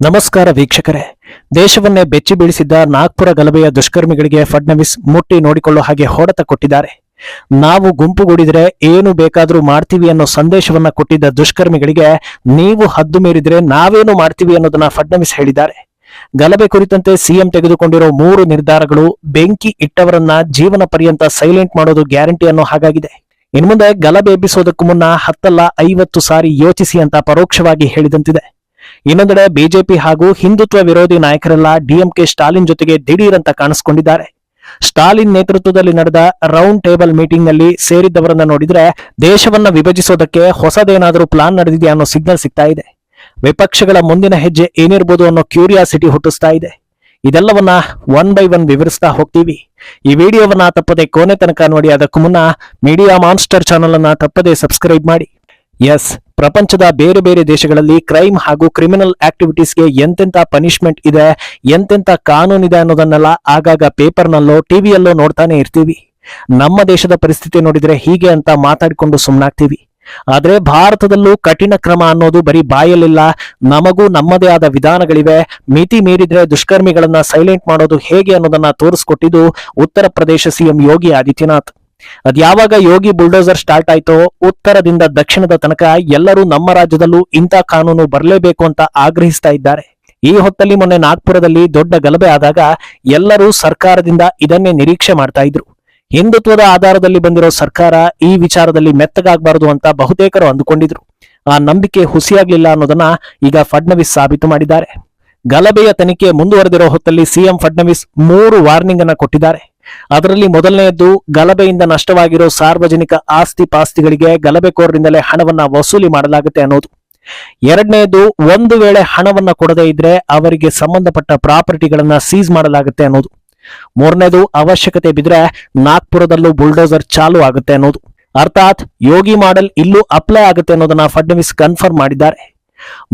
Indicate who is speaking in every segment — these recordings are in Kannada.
Speaker 1: ನಮಸ್ಕಾರ ವೀಕ್ಷಕರೇ. ದೇಶವನ್ನೇ ಬೆಚ್ಚಿ ಬೀಳಿಸಿದ್ದ ನಾಗ್ಪುರ ಗಲಭೆಯ ದುಷ್ಕರ್ಮಿಗಳಿಗೆ ಫಡ್ನವೀಸ್ ಮುಟ್ಟಿ ನೋಡಿಕೊಳ್ಳೋ ಹಾಗೆ ಹೊಡೆತ ಕೊಟ್ಟಿದ್ದಾರೆ. ನಾವು ಗುಂಪುಗೂಡಿದ್ರೆ ಏನು ಬೇಕಾದ್ರೂ ಮಾಡ್ತೀವಿ ಅನ್ನೋ ಸಂದೇಶವನ್ನ ಕೊಟ್ಟಿದ್ದ ದುಷ್ಕರ್ಮಿಗಳಿಗೆ ನೀವು ಹದ್ದು ಮೀರಿದ್ರೆ ನಾವೇನು ಮಾಡ್ತೀವಿ ಅನ್ನೋದನ್ನ ಫಡ್ನವೀಸ್ ಹೇಳಿದ್ದಾರೆ. ಗಲಭೆ ಕುರಿತಂತೆ ಸಿಎಂ ತೆಗೆದುಕೊಂಡಿರೋ 3 ನಿರ್ಧಾರಗಳು ಬೆಂಕಿ ಇಟ್ಟವರನ್ನ ಜೀವನ ಪರ್ಯಂತ ಸೈಲೆಂಟ್ ಮಾಡೋದು ಗ್ಯಾರಂಟಿ ಅನ್ನೋ ಹಾಗಾಗಿದೆ. ಇನ್ಮುಂದೆ ಗಲಭೆ ಎಬ್ಬಿಸೋದಕ್ಕೂ ಮುನ್ನ 10 ಅಲ್ಲ 50 ಸಾರಿ ಯೋಚಿಸಿ ಅಂತ ಪರೋಕ್ಷವಾಗಿ ಹೇಳಿದಂತಿದೆ. ಇನ್ನೊಂದೆಡೆ ಬಿಜೆಪಿ ಹಾಗೂ ಹಿಂದುತ್ವ ವಿರೋಧಿ ನಾಯಕರೆಲ್ಲ ಡಿಎಂಕೆ ಸ್ಟಾಲಿನ್ ಜೊತೆಗೆ ದಿಢೀರ್ ಅಂತ ಕಾಣಿಸ್ಕೊಂಡಿದ್ದಾರೆ. ಸ್ಟಾಲಿನ್ ನೇತೃತ್ವದಲ್ಲಿ ನಡೆದ ರೌಂಡ್ ಟೇಬಲ್ ಮೀಟಿಂಗ್ ನಲ್ಲಿ ಸೇರಿದ್ದವರನ್ನ ನೋಡಿದ್ರೆ ದೇಶವನ್ನ ವಿಭಜಿಸೋದಕ್ಕೆ ಹೊಸದೇನಾದ್ರೂ ಪ್ಲಾನ್ ನಡೆದಿದೆಯಾ ಅನ್ನೋ ಸಿಗ್ನಲ್ ಸಿಗ್ತಾ ಇದೆ. ವಿಪಕ್ಷಗಳ ಮುಂದಿನ ಹೆಜ್ಜೆ ಏನಿರ್ಬೋದು ಅನ್ನೋ ಕ್ಯೂರಿಯಾಸಿಟಿ ಹುಟ್ಟಿಸ್ತಾ ಇದೆ. ಇದೆಲ್ಲವನ್ನ 1 by 1 ವಿವರಿಸ್ತಾ ಹೋಗ್ತೀವಿ. ಈ ವಿಡಿಯೋವನ್ನ ತಪ್ಪದೆ ಕೊನೆ ತನಕ ನೋಡಿ. ಅದಕ್ಕೂ ಮುನ್ನ ಮೀಡಿಯಾ ಮಾನ್ಸ್ಟರ್ ಚಾನೆಲ್ ಅನ್ನ ತಪ್ಪದೆ ಸಬ್ಸ್ಕ್ರೈಬ್ ಮಾಡಿ. ಎಸ್, ಪ್ರಪಂಚದ ಬೇರೆ ಬೇರೆ ದೇಶಗಳಲ್ಲಿ ಕ್ರೈಮ್ ಹಾಗೂ ಕ್ರಿಮಿನಲ್ ಆಕ್ಟಿವಿಟೀಸ್ಗೆ ಎಂತೆಂತ ಪನಿಷ್ಮೆಂಟ್ ಇದೆ, ಎಂತೆಂತ ಕಾನೂನಿದೆ ಅನ್ನೋದನ್ನೆಲ್ಲ ಆಗಾಗ ಪೇಪರ್ನಲ್ಲೋ ಟಿವಿಯಲ್ಲೋ ನೋಡ್ತಾನೆ ಇರ್ತೀವಿ. ನಮ್ಮ ದೇಶದ ಪರಿಸ್ಥಿತಿ ನೋಡಿದ್ರೆ ಹೀಗೆ ಅಂತ ಮಾತಾಡಿಕೊಂಡು ಸುಮ್ಮನಾಗ್ತೀವಿ. ಆದ್ರೆ ಭಾರತದಲ್ಲೂ ಕಠಿಣ ಕ್ರಮ ಅನ್ನೋದು ಬರೀ ಬಾಯಲ್ಲಿಲ್ಲ. ನಮಗೂ ನಮ್ಮದೇ ಆದ ವಿಧಾನಗಳಿವೆ. ಮಿತಿ ಮೀರಿದ್ರೆ ದುಷ್ಕರ್ಮಿಗಳನ್ನ ಸೈಲೆಂಟ್ ಮಾಡೋದು ಹೇಗೆ ಅನ್ನೋದನ್ನ ತೋರಿಸ್ಕೊಟ್ಟಿದ್ದು ಉತ್ತರ ಪ್ರದೇಶ ಸಿಎಂ ಯೋಗಿ ಆದಿತ್ಯನಾಥ್. ಅದ್ಯಾವಾಗ ಯೋಗಿ ಬುಲ್ಡೋಸರ್ ಸ್ಟಾರ್ಟ್ ಆಯ್ತೋ ಉತ್ತರದಿಂದ ದಕ್ಷಿಣದ ತನಕ ಎಲ್ಲರೂ ನಮ್ಮ ರಾಜ್ಯದಲ್ಲೂ ಇಂಥ ಕಾನೂನು ಬರಲೇಬೇಕು ಅಂತ ಆಗ್ರಹಿಸ್ತಾ ಇದ್ದಾರೆ. ಈ ಹೊತ್ತಲ್ಲಿ ಮೊನ್ನೆ ನಾಗ್ಪುರದಲ್ಲಿ ದೊಡ್ಡ ಗಲಭೆ ಆದಾಗ ಎಲ್ಲರೂ ಸರ್ಕಾರದಿಂದ ಇದನ್ನೇ ನಿರೀಕ್ಷೆ ಮಾಡ್ತಾ ಇದ್ರು. ಹಿಂದುತ್ವದ ಆಧಾರದಲ್ಲಿ ಬಂದಿರೋ ಸರ್ಕಾರ ಈ ವಿಚಾರದಲ್ಲಿ ಮೆತ್ತಗಾಗಬಾರದು ಅಂತ ಬಹುತೇಕರು ಅಂದುಕೊಂಡಿದ್ರು. ಆ ನಂಬಿಕೆ ಹುಸಿಯಾಗ್ಲಿಲ್ಲ ಅನ್ನೋದನ್ನ ಈಗ ಫಡ್ನವೀಸ್ ಸಾಬೀತು ಮಾಡಿದ್ದಾರೆ. ಗಲಭೆಯ ತನಿಖೆ ಮುಂದುವರೆದಿರೋ ಹೊತ್ತಲ್ಲಿ ಸಿಎಂ ಫಡ್ನವೀಸ್ 3 ವಾರ್ನಿಂಗ್ ಅನ್ನ ಕೊಟ್ಟಿದ್ದಾರೆ. ಅದರಲ್ಲಿ ಮೊದಲನೆಯದ್ದು ಗಲಭೆಯಿಂದ ನಷ್ಟವಾಗಿರೋ ಸಾರ್ವಜನಿಕ ಆಸ್ತಿ ಪಾಸ್ತಿಗಳಿಗೆ ಗಲಭೆಕೋರರಿಂದಲೇ ಹಣವನ್ನ ವಸೂಲಿ ಮಾಡಲಾಗುತ್ತೆ ಅನ್ನೋದು. ಎರಡನೆಯದು, ಒಂದು ವೇಳೆ ಹಣವನ್ನ ಕೊಡದೇ ಇದ್ರೆ ಅವರಿಗೆ ಸಂಬಂಧಪಟ್ಟ ಪ್ರಾಪರ್ಟಿಗಳನ್ನ ಸೀಸ್ ಮಾಡಲಾಗುತ್ತೆ ಅನ್ನೋದು. ಮೂರನೇದು, ಅವಶ್ಯಕತೆ ಬಿದ್ರೆ ನಾಗ್ಪುರದಲ್ಲೂ ಬುಲ್ಡೋಸರ್ ಚಾಲು ಆಗುತ್ತೆ ಅನ್ನೋದು. ಅರ್ಥಾತ್ ಯೋಗಿ ಮಾಡೆಲ್ ಇಲ್ಲೂ ಅಪ್ಲೈ ಆಗುತ್ತೆ ಅನ್ನೋದನ್ನ ಫಡ್ನವೀಸ್ ಕನ್ಫರ್ಮ್ ಮಾಡಿದ್ದಾರೆ.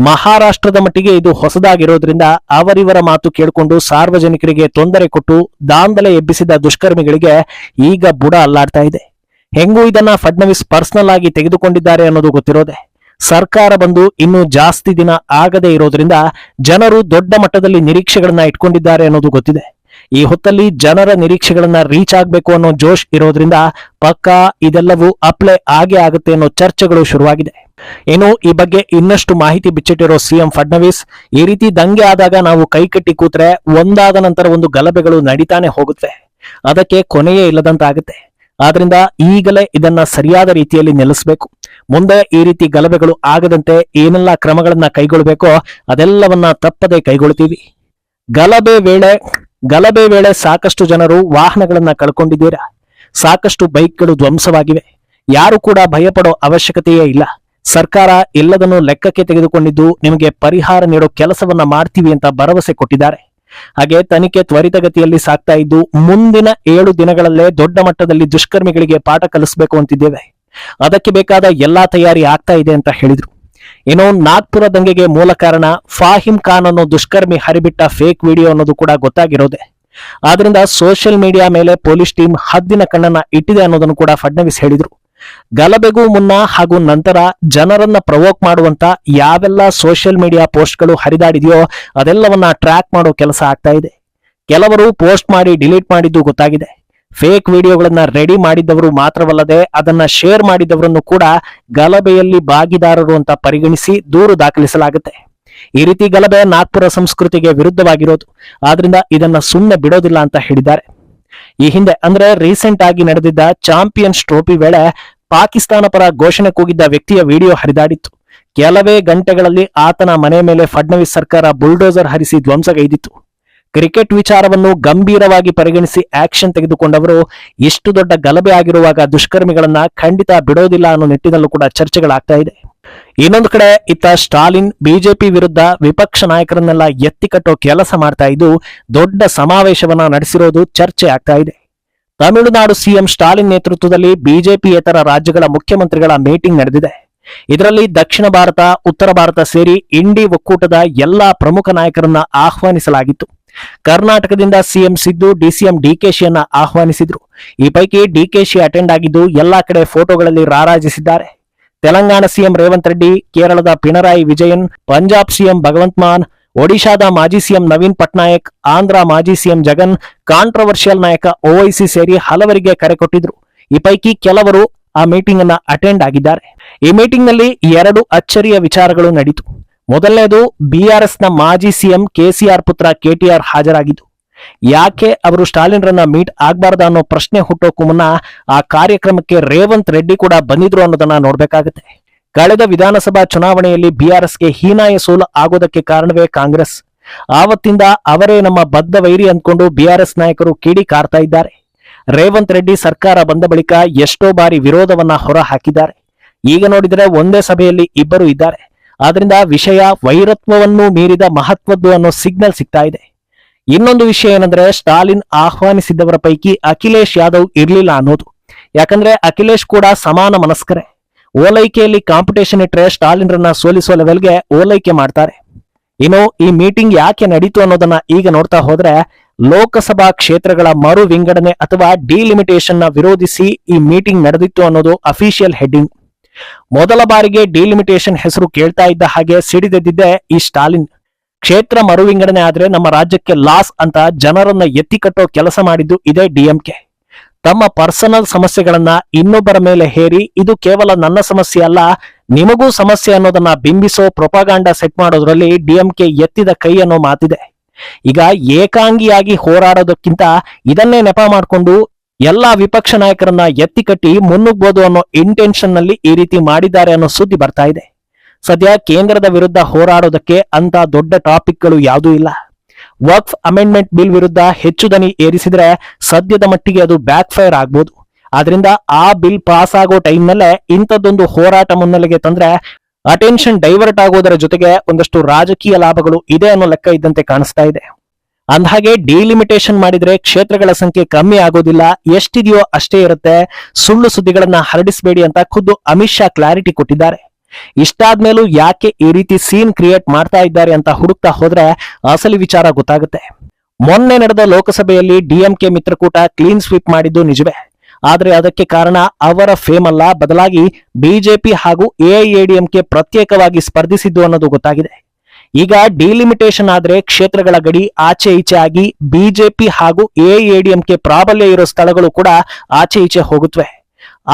Speaker 1: ಮಹಾರಾಷ್ಟ್ರದ ಮಟ್ಟಿಗೆ ಇದು ಹೊಸದಾಗಿರೋದ್ರಿಂದ ಅವರಿವರ ಮಾತು ಕೇಳಿಕೊಂಡು ಸಾರ್ವಜನಿಕರಿಗೆ ತೊಂದರೆ ಕೊಟ್ಟು ದಾಂಧಲೆ ಎಬ್ಬಿಸಿದ ದುಷ್ಕರ್ಮಿಗಳಿಗೆ ಈಗ ಬುಡ ಅಲ್ಲಾಡ್ತಾ ಇದೆ. ಹೆಂಗೂ ಇದನ್ನ ಫಡ್ನವೀಸ್ ಪರ್ಸನಲ್ ಆಗಿ ತೆಗೆದುಕೊಂಡಿದ್ದಾರೆ ಅನ್ನೋದು ಗೊತ್ತಿರೋದೆ. ಸರ್ಕಾರ ಬಂದು ಇನ್ನೂ ಜಾಸ್ತಿ ದಿನ ಆಗದೇ ಇರೋದ್ರಿಂದ ಜನರು ದೊಡ್ಡ ಮಟ್ಟದಲ್ಲಿ ನಿರೀಕ್ಷೆಗಳನ್ನ ಇಟ್ಕೊಂಡಿದ್ದಾರೆ ಅನ್ನೋದು ಗೊತ್ತಿದೆ. ಈ ಹೊತ್ತಲ್ಲಿ ಜನರ ನಿರೀಕ್ಷೆಗಳನ್ನ ರೀಚ್ ಆಗ್ಬೇಕು ಅನ್ನೋ ಜೋಶ್ ಇರೋದ್ರಿಂದ ಪಕ್ಕಾ ಇದೆಲ್ಲವೂ ಅಪ್ಲೈ ಆಗೇ ಆಗುತ್ತೆ ಅನ್ನೋ ಚರ್ಚೆಗಳು ಶುರುವಾಗಿದೆ. ಇನ್ನು ಈ ಬಗ್ಗೆ ಇನ್ನಷ್ಟು ಮಾಹಿತಿ ಬಿಚ್ಚಿಟ್ಟಿರೋ ಸಿಎಂ ಫಡ್ನವೀಸ್, ಈ ರೀತಿ ದಂಗೆ ಆದಾಗ ನಾವು ಕೈಕಟ್ಟಿ ಕೂತ್ರೆ ಒಂದಾದ ನಂತರ ಒಂದು ಗಲಭೆಗಳು ನಡೀತಾನೆ ಹೋಗುತ್ತೆ, ಅದಕ್ಕೆ ಕೊನೆಯೇ ಇಲ್ಲದಂತಾಗುತ್ತೆ. ಆದ್ರಿಂದ ಈಗಲೇ ಇದನ್ನ ಸರಿಯಾದ ರೀತಿಯಲ್ಲಿ ನಿಲ್ಲಿಸಬೇಕು. ಮುಂದೆ ಈ ರೀತಿ ಗಲಭೆಗಳು ಆಗದಂತೆ ಏನೆಲ್ಲ ಕ್ರಮಗಳನ್ನ ಕೈಗೊಳ್ಳಬೇಕೋ ಅದೆಲ್ಲವನ್ನ ತಪ್ಪದೆ ಕೈಗೊಳ್ತೀವಿ. ಗಲಭೆ ವೇಳೆ ಸಾಕಷ್ಟು ಜನರು ವಾಹನಗಳನ್ನ ಕಳ್ಕೊಂಡಿದ್ದೀರಾ. ಸಾಕಷ್ಟು ಬೈಕ್ಗಳು ಧ್ವಂಸವಾಗಿವೆ. ಯಾರು ಕೂಡ ಭಯಪಡೋ ಅವಶ್ಯಕತೆಯೇ ಇಲ್ಲ. ಸರ್ಕಾರ ಎಲ್ಲದನ್ನು ಲೆಕ್ಕಕ್ಕೆ ತೆಗೆದುಕೊಂಡಿದ್ದು ನಿಮಗೆ ಪರಿಹಾರ ನೀಡೋ ಕೆಲಸವನ್ನ ಮಾಡ್ತೀವಿ ಅಂತ ಭರವಸೆ ಕೊಟ್ಟಿದ್ದಾರೆ. ಹಾಗೆ ತನಿಖೆ ತ್ವರಿತಗತಿಯಲ್ಲಿ ಸಾಗ್ತಾ ಇದ್ದು ಮುಂದಿನ 7 ದಿನಗಳಲ್ಲೇ ದೊಡ್ಡ ಮಟ್ಟದಲ್ಲಿ ದುಷ್ಕರ್ಮಿಗಳಿಗೆ ಪಾಠ ಕಲಿಸಬೇಕು ಅಂತಿದ್ದೇವೆ. ಅದಕ್ಕೆ ಬೇಕಾದ ಎಲ್ಲಾ ತಯಾರಿ ಆಗ್ತಾ ಇದೆ ಅಂತ ಹೇಳಿದ್ರು. ಏನೋ ನಾಗ್ಪುರ ದಂಗೆಗೆ ಮೂಲ ಕಾರಣ ಫಾಹಿಮ್ ಖಾನ್ ಅನ್ನೋ ದುಷ್ಕರ್ಮಿ ಹರಿಬಿಟ್ಟ ಫೇಕ್ ವಿಡಿಯೋ ಅನ್ನೋದು ಕೂಡ ಗೊತ್ತಾಗಿರೋದೆ. ಆದ್ರಿಂದ ಸೋಷಿಯಲ್ ಮೀಡಿಯಾ ಮೇಲೆ ಪೊಲೀಸ್ ಟೀಮ್ ಹದ್ದಿನ ಕಣ್ಣನ್ನ ಇಟ್ಟಿದೆ ಅನ್ನೋದನ್ನು ಕೂಡ ಫಡ್ನವೀಸ್ ಹೇಳಿದ್ರು. ಗಲಭೆಗೂ ಮುನ್ನ ಹಾಗೂ ನಂತರ ಜನರನ್ನ ಪ್ರವೋಕ್ ಮಾಡುವಂತ ಯಾವೆಲ್ಲ ಸೋಷಿಯಲ್ ಮೀಡಿಯಾ ಪೋಸ್ಟ್ಗಳು ಹರಿದಾಡಿದೆಯೋ ಅದೆಲ್ಲವನ್ನ ಟ್ರ್ಯಾಕ್ ಮಾಡೋ ಕೆಲಸ ಆಗ್ತಾ ಇದೆ. ಕೆಲವರು ಪೋಸ್ಟ್ ಮಾಡಿ ಡಿಲೀಟ್ ಮಾಡಿದ್ದು ಗೊತ್ತಾಗಿದೆ. ಫೇಕ್ ವಿಡಿಯೋಗಳನ್ನ ರೆಡಿ ಮಾಡಿದವರು ಮಾತ್ರವಲ್ಲದೆ ಅದನ್ನ ಶೇರ್ ಮಾಡಿದವರನ್ನು ಕೂಡ ಗಲಭೆಯಲ್ಲಿ ಭಾಗಿದಾರರು ಅಂತ ಪರಿಗಣಿಸಿ ದೂರು ದಾಖಲಿಸಲಾಗುತ್ತೆ. ಈ ರೀತಿ ಗಲಭೆ ನಾಗ್ಪುರ ಸಂಸ್ಕೃತಿಗೆ ವಿರುದ್ಧವಾಗಿರೋದು. ಆದ್ರಿಂದ ಇದನ್ನ ಸುಮ್ಮನೆ ಬಿಡೋದಿಲ್ಲ ಅಂತ ಹೇಳಿದ್ದಾರೆ. ಈ ಹಿಂದೆ ಅಂದ್ರೆ ರೀಸೆಂಟ್ ಆಗಿ ನಡೆದಿದ್ದ ಚಾಂಪಿಯನ್ಸ್ ಟ್ರೋಫಿ ವೇಳೆ ಪಾಕಿಸ್ತಾನ ಪರ ಘೋಷಣೆ ಕೂಗಿದ್ದ ವ್ಯಕ್ತಿಯ ವಿಡಿಯೋ ಹರಿದಾಡಿತ್ತು. ಕೆಲವೇ ಗಂಟೆಗಳಲ್ಲಿ ಆತನ ಮನೆ ಮೇಲೆ ಫಡ್ನವೀಸ್ ಸರ್ಕಾರ ಬುಲ್ಡೋಸರ್ ಹರಿಸಿ ಧ್ವಂಸಗೈದಿತ್ತು. ಕ್ರಿಕೆಟ್ ವಿಚಾರವನ್ನು ಗಂಭೀರವಾಗಿ ಪರಿಗಣಿಸಿ ಆಕ್ಷನ್ ತೆಗೆದುಕೊಂಡವರು ಇಷ್ಟು ದೊಡ್ಡ ಗಲಭೆ ಆಗಿರುವಾಗ ದುಷ್ಕರ್ಮಿಗಳನ್ನ ಖಂಡಿತ ಬಿಡೋದಿಲ್ಲ ಅನ್ನೋ ನಿಟ್ಟಿನಲ್ಲೂ ಕೂಡ ಚರ್ಚೆಗಳಾಗ್ತಾ ಇದೆ. ಇನ್ನೊಂದು ಕಡೆ ಇತ್ತ ಸ್ಟಾಲಿನ್ ಬಿಜೆಪಿ ವಿರುದ್ಧ ವಿಪಕ್ಷ ನಾಯಕರನ್ನೆಲ್ಲ ಎತ್ತಿ ಕಟ್ಟೋ ಕೆಲಸ ಮಾಡ್ತಾ ಇದ್ದು ದೊಡ್ಡ ಸಮಾವೇಶವನ್ನ ನಡೆಸಿರೋದು ಚರ್ಚೆ ಆಗ್ತಾ ಇದೆ. ತಮಿಳುನಾಡು ಸಿಎಂ ಸ್ಟಾಲಿನ್ ನೇತೃತ್ವದಲ್ಲಿ ಬಿಜೆಪಿಯೇತರ ರಾಜ್ಯಗಳ ಮುಖ್ಯಮಂತ್ರಿಗಳ ಮೀಟಿಂಗ್ ನಡೆದಿದೆ. ಇದರಲ್ಲಿ ದಕ್ಷಿಣ ಭಾರತ, ಉತ್ತರ ಭಾರತ ಸೇರಿ ಇಂಡಿ ಒಕ್ಕೂಟದ ಎಲ್ಲಾ ಪ್ರಮುಖ ನಾಯಕರನ್ನ ಆಹ್ವಾನಿಸಲಾಗಿತ್ತು. ಕರ್ನಾಟಕದಿಂದ ಸಿಎಂ ಸಿದ್ದು, ಡಿಸಿಎಂ ಡಿಕೆಶಿಯನ್ನ ಆಹ್ವಾನಿಸಿದ್ರು. ಈ ಪೈಕಿ ಡಿಕೆಶಿ ಅಟೆಂಡ್ ಆಗಿದ್ದು ಎಲ್ಲಾ ಕಡೆ ಫೋಟೋಗಳಲ್ಲಿ ರಾರಾಜಿಸಿದ್ದಾರೆ. ತೆಲಂಗಾಣ ಸಿಎಂ ರೇವಂತ್ ರೆಡ್ಡಿ, ಕೇರಳದ ಪಿಣರಾಯಿ ವಿಜಯನ್, ಪಂಜಾಬ್ ಸಿಎಂ ಭಗವಂತ್ ಮಾನ್, ಒಡಿಶಾದ ಮಾಜಿ ಸಿಎಂ ನವೀನ್ ಪಟ್ನಾಯಕ್, ಆಂಧ್ರ ಮಾಜಿ ಸಿಎಂ ಜಗನ್, ಕಾಂಟ್ರವರ್ಷಿಯಲ್ ನಾಯಕ ಓವೈಸಿ ಸೇರಿ ಹಲವರಿಗೆ ಕರೆ ಕೊಟ್ಟಿದ್ರು. ಈ ಪೈಕಿ ಕೆಲವರು ಆ ಮೀಟಿಂಗ್ ಅನ್ನ ಅಟೆಂಡ್ ಆಗಿದ್ದಾರೆ. ಈ ಮೀಟಿಂಗ್ ನಲ್ಲಿ 2 ಅಚ್ಚರಿಯ ವಿಚಾರಗಳು ನಡೀತು. ಮೊದಲನೇದು, ಬಿಆರ್ಎಸ್ ನ ಮಾಜಿ ಸಿಎಂ ಕೆಸಿಆರ್ ಪುತ್ರ ಕೆಟಿಆರ್ ಹಾಜರಾಗಿದ್ದು. ಯಾಕೆ ಅವರು ಸ್ಟಾಲಿನ್ ರನ್ನ ಮೀಟ್ ಆಗ್ಬಾರ್ದ ಅನ್ನೋ ಪ್ರಶ್ನೆ ಹುಟ್ಟೋಕು ಮುನ್ನ ಆ ಕಾರ್ಯಕ್ರಮಕ್ಕೆ ರೇವಂತ್ ರೆಡ್ಡಿ ಕೂಡ ಬಂದಿದ್ರು ಅನ್ನೋದನ್ನ ನೋಡ್ಬೇಕಾಗತ್ತೆ. ಕಳೆದ ವಿಧಾನಸಭಾ ಚುನಾವಣೆಯಲ್ಲಿ ಬಿಆರ್ಎಸ್ಗೆ ಹೀನಾಯ ಸೋಲು ಆಗೋದಕ್ಕೆ ಕಾರಣವೇ ಕಾಂಗ್ರೆಸ್. ಆವತ್ತಿಂದ ಅವರೇ ನಮ್ಮ ಬದ್ಧ ವೈರಿ ಅಂದ್ಕೊಂಡು ಬಿಆರ್ಎಸ್ ನಾಯಕರು ಕಿಡಿ ಕಾರ್ತಾ ಇದ್ದಾರೆ. ರೇವಂತ್ ರೆಡ್ಡಿ ಸರ್ಕಾರ ಬಂದ ಬಳಿಕ ಎಷ್ಟೋ ಬಾರಿ ವಿರೋಧವನ್ನ ಹೊರ ಹಾಕಿದ್ದಾರೆ. ಈಗ ನೋಡಿದರೆ ಒಂದೇ ಸಭೆಯಲ್ಲಿ ಇಬ್ಬರು ಇದ್ದಾರೆ. ಆದ್ರಿಂದ ವಿಷಯ ವೈರತ್ವವನ್ನು ಮೀರಿದ ಮಹತ್ವದ್ದು ಅನ್ನೋ ಸಿಗ್ನಲ್ ಸಿಗ್ತಾ ಇದೆ. ಇನ್ನೊಂದು ವಿಷಯ ಏನಂದ್ರೆ, ಸ್ಟಾಲಿನ್ ಆಹ್ವಾನಿಸಿದ್ದವರ ಪೈಕಿ ಅಖಿಲೇಶ್ ಯಾದವ್ ಇರ್ಲಿಲ್ಲ ಅನ್ನೋದು. ಯಾಕಂದ್ರೆ ಅಖಿಲೇಶ್ ಕೂಡ ಸಮಾನ ಮನಸ್ಕರೇ. ಓಲೈಕೆಯಲ್ಲಿ ಕಾಂಪಿಟೇಷನ್ ಇಟ್ರೆ ಸ್ಟಾಲಿನ್ ರನ್ನ ಸೋಲಿಸುವ ಲೆವೆಲ್ಗೆ ಓಲೈಕೆ ಮಾಡ್ತಾರೆ. ಇನ್ನು ಈ ಮೀಟಿಂಗ್ ಯಾಕೆ ನಡೀತು ಅನ್ನೋದನ್ನ ಈಗ ನೋಡ್ತಾ ಹೋದ್ರೆ, ಲೋಕಸಭಾ ಕ್ಷೇತ್ರಗಳ ಮರು ವಿಂಗಡಣೆ ಅಥವಾ ಡಿಲಿಮಿಟೇಷನ್ ನ ವಿರೋಧಿಸಿ ಈ ಮೀಟಿಂಗ್ ನಡೆದಿತ್ತು ಅನ್ನೋದು ಅಫಿಷಿಯಲ್ ಹೆಡ್ಡಿಂಗ್. ಮೊದಲ ಬಾರಿಗೆ ಡಿಲಿಮಿಟೇಷನ್ ಹೆಸರು ಕೇಳ್ತಾ ಇದ್ದ ಹಾಗೆ ಸಿಡಿದೆದ್ದಿದ್ದೆ ಈ ಸ್ಟಾಲಿನ್. ಕ್ಷೇತ್ರ ಮರು ವಿಂಗಡಣೆ ಆದ್ರೆ ನಮ್ಮ ರಾಜ್ಯಕ್ಕೆ ಲಾಸ್ ಅಂತ ಜನರನ್ನ ಎತ್ತಿ ಕಟ್ಟೋ ಕೆಲಸ ಮಾಡಿದ್ದು ಇದೇ ಡಿಎಂಕೆ. ತಮ್ಮ ಪರ್ಸನಲ್ ಸಮಸ್ಯೆಗಳನ್ನ ಇನ್ನೊಬ್ಬರ ಮೇಲೆ ಹೇರಿ ಇದು ಕೇವಲ ನನ್ನ ಸಮಸ್ಯೆ ಅಲ್ಲ, ನಿಮಗೂ ಸಮಸ್ಯೆ ಅನ್ನೋದನ್ನ ಬಿಂಬಿಸೋ ಪ್ರೊಪಾಗಾಂಡ ಸೆಟ್ ಮಾಡೋದ್ರಲ್ಲಿ ಡಿಎಂಕೆ ಎತ್ತಿದ ಕೈ ಅನ್ನೋ ಮಾತಿದೆ. ಈಗ ಏಕಾಂಗಿಯಾಗಿ ಹೋರಾಡೋದಕ್ಕಿಂತ ಇದನ್ನೇ ನೆಪ ಮಾಡಿಕೊಂಡು ಎಲ್ಲಾ ವಿಪಕ್ಷ ನಾಯಕರನ್ನ ಎತ್ತಿ ಕಟ್ಟಿ ಮುನ್ನುಗ್ಬೋದು ಅನ್ನೋ ಇಂಟೆನ್ಷನ್ ನಲ್ಲಿ ಈ ರೀತಿ ಮಾಡಿದ್ದಾರೆ ಅನ್ನೋ ಸುದ್ದಿ ಬರ್ತಾ ಇದೆ. ಸದ್ಯ ಕೇಂದ್ರದ ವಿರುದ್ಧ ಹೋರಾಡೋದಕ್ಕೆ ಅಂತ ದೊಡ್ಡ ಟಾಪಿಕ್ಗಳು ಯಾವುದೂ ಇಲ್ಲ. ವಕ್ಫ್ ಅಮೆಂಡ್ಮೆಂಟ್ ಬಿಲ್ ವಿರುದ್ಧ ಹೆಚ್ಚು ದನಿ ಏರಿಸಿದ್ರೆ ಸದ್ಯದ ಮಟ್ಟಿಗೆ ಅದು ಬ್ಯಾಕ್ ಫೈರ್ ಆಗ್ಬೋದು. ಆದ್ರಿಂದ ಆ ಬಿಲ್ ಪಾಸ್ ಆಗೋ ಟೈಮ್ನಲ್ಲೇ ಇಂಥದ್ದೊಂದು ಹೋರಾಟ ಮುನ್ನೆಲೆಗೆ ತಂದ್ರೆ ಅಟೆನ್ಷನ್ ಡೈವರ್ಟ್ ಆಗೋದರ ಜೊತೆಗೆ ಒಂದಷ್ಟು ರಾಜಕೀಯ ಲಾಭಗಳು ಇದೆ ಅನ್ನೋ ಲೆಕ್ಕ ಇದ್ದಂತೆ ಕಾಣಿಸ್ತಾ ಇದೆ. ಅಂದಹಾಗೆ ಡಿಲಿಮಿಟೇಷನ್ ಮಾಡಿದ್ರೆ ಕ್ಷೇತ್ರಗಳ ಸಂಖ್ಯೆ ಕಮ್ಮಿ ಆಗೋದಿಲ್ಲ, ಎಷ್ಟಿದೆಯೋ ಅಷ್ಟೇ ಇರುತ್ತೆ, ಸುಳ್ಳು ಸುದ್ದಿಗಳನ್ನ ಹರಡಿಸಬೇಡಿ ಅಂತ ಖುದ್ದು ಅಮಿತ್ ಶಾ ಕ್ಲಾರಿಟಿ ಕೊಟ್ಟಿದ್ದಾರೆ. ಇಷ್ಟಾದ್ಮೇಲೂ ಯಾಕೆ ಈ ರೀತಿ ಸೀನ್ ಕ್ರಿಯೇಟ್ ಮಾಡ್ತಾ ಇದ್ದಾರೆ ಅಂತ ಹುಡುಕ್ತಾ ಹೋದ್ರೆ ಅಸಲಿ ವಿಚಾರ ಗೊತ್ತಾಗುತ್ತೆ. ಮೊನ್ನೆ ನಡೆದ ಲೋಕಸಭೆಯಲ್ಲಿ ಡಿಎಂಕೆ ಮಿತ್ರಕೂಟ ಕ್ಲೀನ್ ಸ್ವೀಪ್ ಮಾಡಿದ್ದು ನಿಜವೇ. ಆದ್ರೆ ಅದಕ್ಕೆ ಕಾರಣ ಅವರ ಫೇಮ್ ಅಲ್ಲ, ಬದಲಾಗಿ ಬಿಜೆಪಿ ಹಾಗೂ ಎಐಎಡಿಎಂಕೆ ಪ್ರತ್ಯೇಕವಾಗಿ ಸ್ಪರ್ಧಿಸಿದ್ದು ಅನ್ನೋದು ಗೊತ್ತಾಗಿದೆ. ಈಗ ಡಿಲಿಮಿಟೇಷನ್ ಆದ್ರೆ ಕ್ಷೇತ್ರಗಳ ಗಡಿ ಆಚೆ ಈಚೆ ಆಗಿ ಬಿಜೆಪಿ ಹಾಗೂ ಎಐಎಡಿಎಂಕೆ ಪ್ರಾಬಲ್ಯ ಇರೋ ಸ್ಥಳಗಳು ಕೂಡ ಆಚೆ ಈಚೆ ಹೋಗುತ್ತವೆ.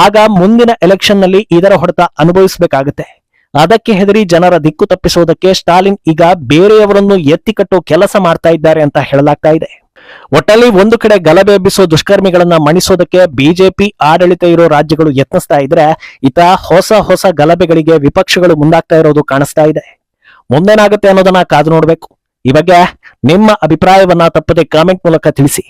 Speaker 1: ಆಗ ಮುಂದಿನ ಎಲೆಕ್ಷನ್ ನಲ್ಲಿ ಇದರ ಹೊಡೆತ ಅನುಭವಿಸಬೇಕಾಗುತ್ತೆ. ಅದಕ್ಕೆ ಹೆದರಿ ಜನರ ದಿಕ್ಕು ತಪ್ಪಿಸೋದಕ್ಕೆ ಸ್ಟಾಲಿನ್ ಈಗ ಬೇರೆಯವರನ್ನು ಎತ್ತಿ ಕಟ್ಟೋ ಕೆಲಸ ಮಾಡ್ತಾ ಇದ್ದಾರೆ ಅಂತ ಹೇಳಲಾಗ್ತಾ ಇದೆ. ಒಟ್ಟಲ್ಲಿ ಒಂದು ಕಡೆ ಗಲಭೆ ಎಬ್ಬಿಸೋ ದುಷ್ಕರ್ಮಿಗಳನ್ನ ಮಣಿಸೋದಕ್ಕೆ ಬಿಜೆಪಿ ಆಡಳಿತ ಇರೋ ರಾಜ್ಯಗಳು ಯತ್ನಿಸ್ತಾ ಇದ್ರೆ, ಇತ ಹೊಸ ಗಲಭೆಗಳಿಗೆ ವಿಪಕ್ಷಗಳು ಮುಂದಾಗ್ತಾ ಇರೋದು ಕಾಣಿಸ್ತಾ ಇದೆ. ಮುಂದೇನಾಗುತ್ತೆ ಅನ್ನೋದನ್ನ ಕಾದು ನೋಡ್ಬೇಕು. ಈ ಬಗ್ಗೆ ನಿಮ್ಮ ಅಭಿಪ್ರಾಯವನ್ನ ತಪ್ಪದೆ ಕಾಮೆಂಟ್ ಮೂಲಕ ತಿಳಿಸಿ.